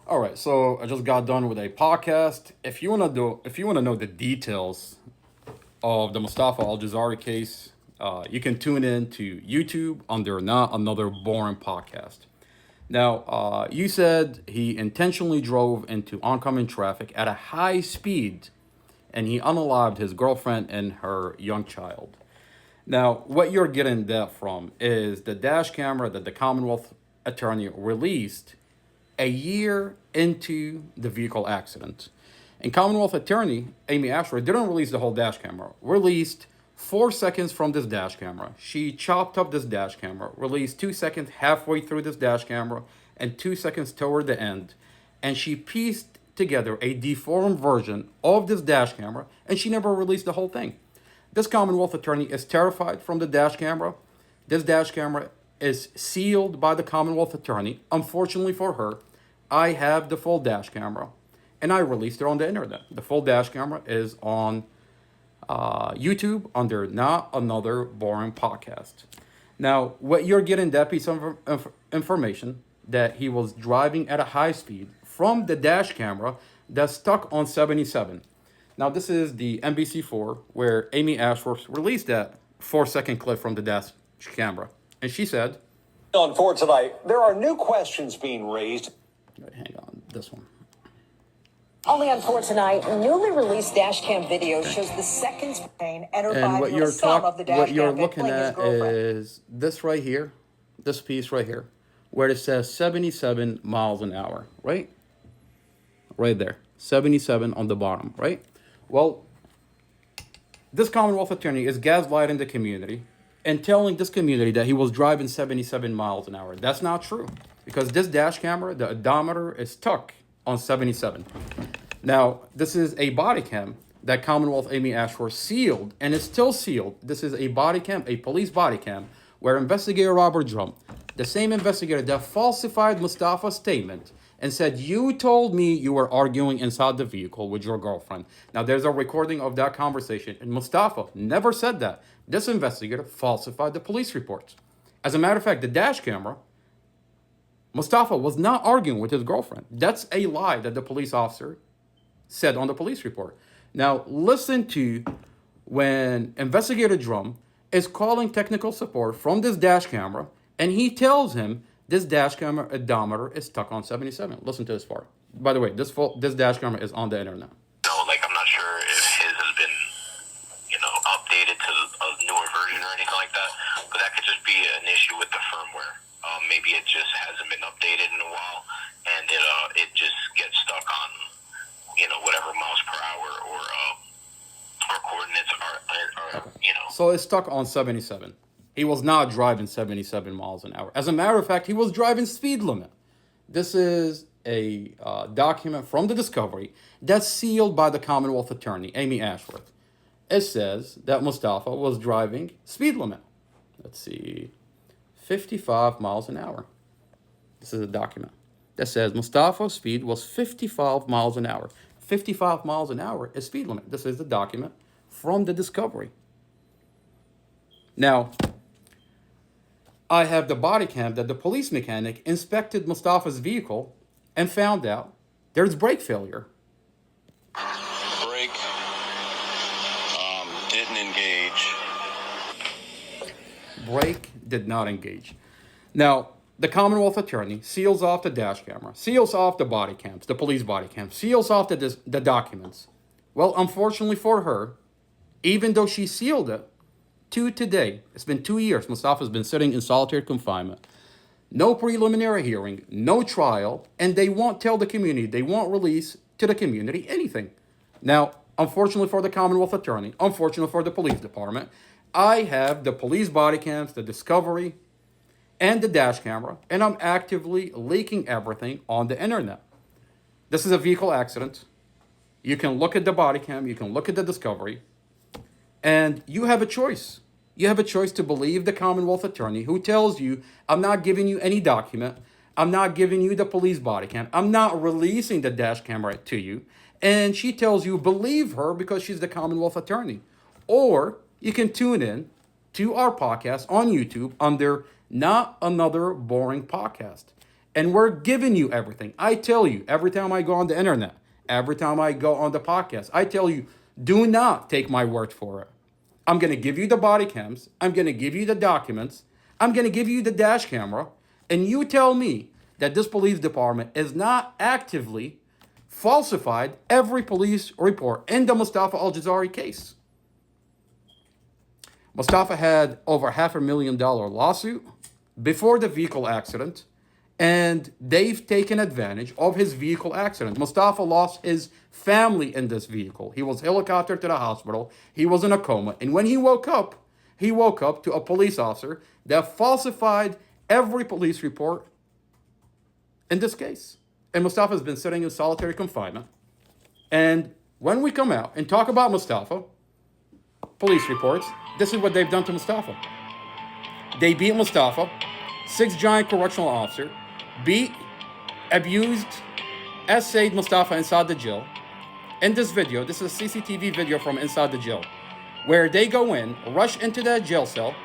All right, so I just got done with a podcast. If you wanna know the details of the Mustafa Al Jazari case, you can tune in to YouTube under Not Another Boring Podcast. Now, you said he intentionally drove into oncoming traffic at a high speed, and he unalived his girlfriend and her young child. Now, what you're getting that from is the dash camera that the Commonwealth attorney released a year into the vehicle accident. And Commonwealth attorney Amy Ashford didn't release the whole dash camera, released 4 seconds from this dash camera. She chopped up this dash camera, released 2 seconds halfway through this dash camera, and 2 seconds toward the end. And she pieced together a deformed version of this dash camera, and she never released the whole thing. This Commonwealth attorney is terrified from the dash camera. This dash camera is sealed by the Commonwealth attorney. Unfortunately for her, I have the full dash camera and I released it on the internet. The full dash camera is on YouTube under Not Another Boring Podcast. Now, what you're getting that piece of information that he was driving at a high speed from the dash camera that's stuck on 77. Now, this is the NBC4 where Amy Ashworth released that 4 second clip from the dash camera. And she said, On for tonight, there are new questions being raised. wait, hang on, this one. Only on for tonight, newly released dashcam video shows the seconds entered And by what you're looking at is this right here, this piece right here, where it says 77 miles an hour, right? Right there, 77 on the bottom, right? Well, this Commonwealth attorney is gaslighting the community and telling this community that he was driving 77 miles an hour. That's not true because this dash camera, the odometer is stuck on 77. Now, this is a body cam that Commonwealth Amy Ashford sealed and is still sealed. This is a body cam, a police body cam, where investigator Robert Drum, the same investigator that falsified Mustafa's statement and said, you told me you were arguing inside the vehicle with your girlfriend. Now, there's a recording of that conversation, and Mustafa never said that. This investigator falsified the police reports. As a matter of fact, the dash camera, Mustafa was not arguing with his girlfriend. That's a lie that the police officer said on the police report. Now, listen to when investigator Drum is calling technical support from this dash camera, and he tells him this dash camera odometer is stuck on 77. Listen to this part. By the way, this dash camera is on the internet. No, like I'm not sure if his has been, updated to a newer version or anything like that. But that could just be an issue with the firmware. Maybe it just hasn't been updated in a while, and it just gets stuck on, whatever miles per hour or coordinates are. So it's stuck on 77. He was not driving 77 miles an hour. As a matter of fact, he was driving speed limit. This is a document from the discovery that's sealed by the Commonwealth attorney, Amy Ashworth. It says that Mustafa was driving speed limit. Let's see, 55 miles an hour. This is a document that says Mustafa's speed was 55 miles an hour. 55 miles an hour is speed limit. This is the document from the discovery. Now, I have the body cam that the police mechanic inspected Mustafa's vehicle and found out there's brake failure. Brake didn't engage. Brake did not engage. Now, the Commonwealth attorney seals off the dash camera, seals off the body cams, the police body cams, seals off the documents. Well, unfortunately for her, even though she sealed it, to today, it's been 2 years, Mustafa's been sitting in solitary confinement. No preliminary hearing, no trial, and they won't tell the community, they won't release to the community anything. Now, unfortunately for the Commonwealth attorney, unfortunately for the police department, I have the police body cams, the discovery, and the dash camera, and I'm actively leaking everything on the internet. This is a vehicle accident. You can look at the body cam, you can look at the discovery, and you have a choice. You have a choice to believe the Commonwealth attorney who tells you, I'm not giving you any document, I'm not giving you the police body cam, I'm not releasing the dash camera to you, and she tells you believe her because she's the Commonwealth attorney. Or you can tune in to our podcast on YouTube under Not Another Boring Podcast. And we're giving you everything. I tell you, every time I go on the internet, every time I go on the podcast, I tell you, do not take my word for it. I'm going to give you the body cams. I'm going to give you the documents. I'm going to give you the dash camera. And you tell me that this police department is not actively falsified every police report in the Mustafa Al-Jazari case. Mustafa had over $500,000 lawsuit before the vehicle accident, and they've taken advantage of his vehicle accident. Mustafa lost his family in this vehicle. He was helicoptered to the hospital. He was in a coma. And when he woke up to a police officer that falsified every police report in this case. And Mustafa has been sitting in solitary confinement. And when we come out and talk about Mustafa, police reports, this is what they've done to Mustafa. They beat Mustafa, 6 giant correctional officer, beat, abused, essayed Mustafa inside the jail. In this video, this is a CCTV video from inside the jail, where they go in, rush into that jail cell,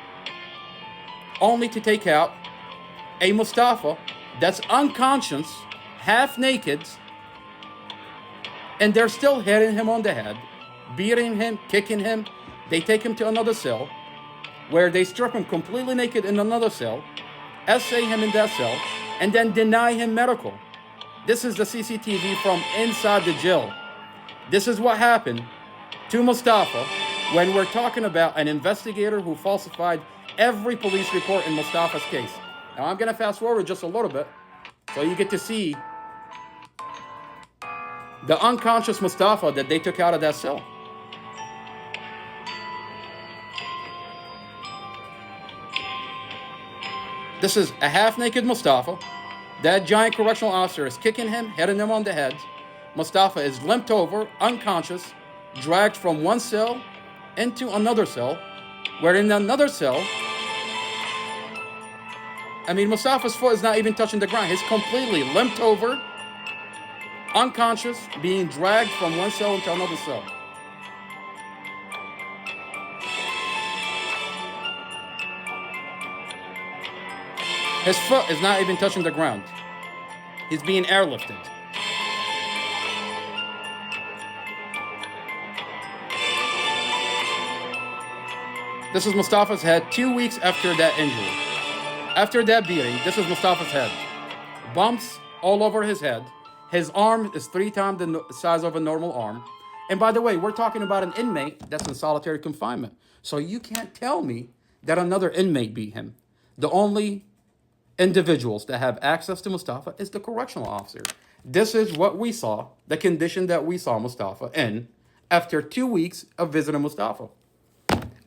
only to take out a Mustafa that's unconscious, half naked, and they're still hitting him on the head, beating him, kicking him. They take him to another cell, where they strip him completely naked in another cell, essay him in that cell, and then deny him medical. This is the CCTV from inside the jail. This is what happened to Mustafa when we're talking about an investigator who falsified every police report in Mustafa's case. Now I'm gonna fast forward just a little bit so you get to see the unconscious Mustafa that they took out of that cell. This is a half-naked Mustafa. That giant correctional officer is kicking him, hitting him on the head. Mustafa is limped over, unconscious, dragged from one cell into another cell, where in another cell, Mustafa's foot is not even touching the ground. He's completely limped over, unconscious, being dragged from one cell into another cell. His foot is not even touching the ground. He's being airlifted. This is Mustafa's head 2 weeks after that injury. After that beating, this is Mustafa's head. Bumps all over his head. His arm is 3 times the size of a normal arm. And by the way, we're talking about an inmate that's in solitary confinement. So you can't tell me that another inmate beat him. The only individuals that have access to Mustafa is the correctional officer. This is what we saw, the condition that we saw Mustafa in after 2 weeks of visiting Mustafa.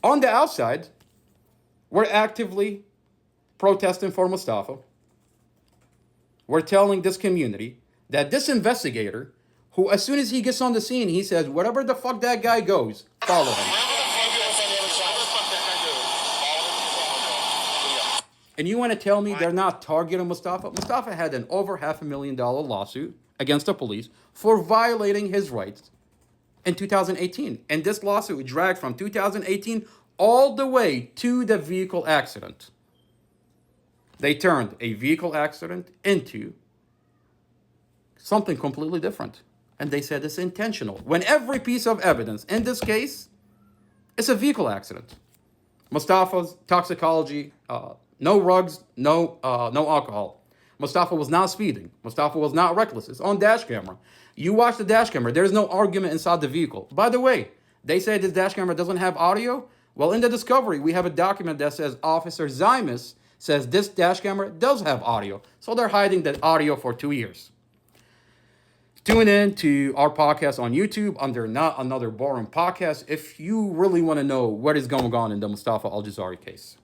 On the outside, we're actively protesting for Mustafa. We're telling this community that this investigator, who as soon as he gets on the scene, he says, wherever the fuck that guy goes, follow him. And you want to tell me they're not targeting Mustafa? Mustafa had an over $500,000 lawsuit against the police for violating his rights in 2018. And this lawsuit dragged from 2018 all the way to the vehicle accident. They turned a vehicle accident into something completely different. And they said it's intentional. When every piece of evidence in this case is a vehicle accident. Mustafa's toxicology, no rugs, no alcohol. Mustafa was not speeding. Mustafa was not reckless. It's on dash camera. You watch the dash camera. There's no argument inside the vehicle. By the way, they say this dash camera doesn't have audio. Well, in the discovery, we have a document that says Officer Zymus says this dash camera does have audio. So they're hiding the audio for 2 years. Tune in to our podcast on YouTube under Not Another Boring Podcast if you really want to know what is going on in the Mustafa Al-Jazari case.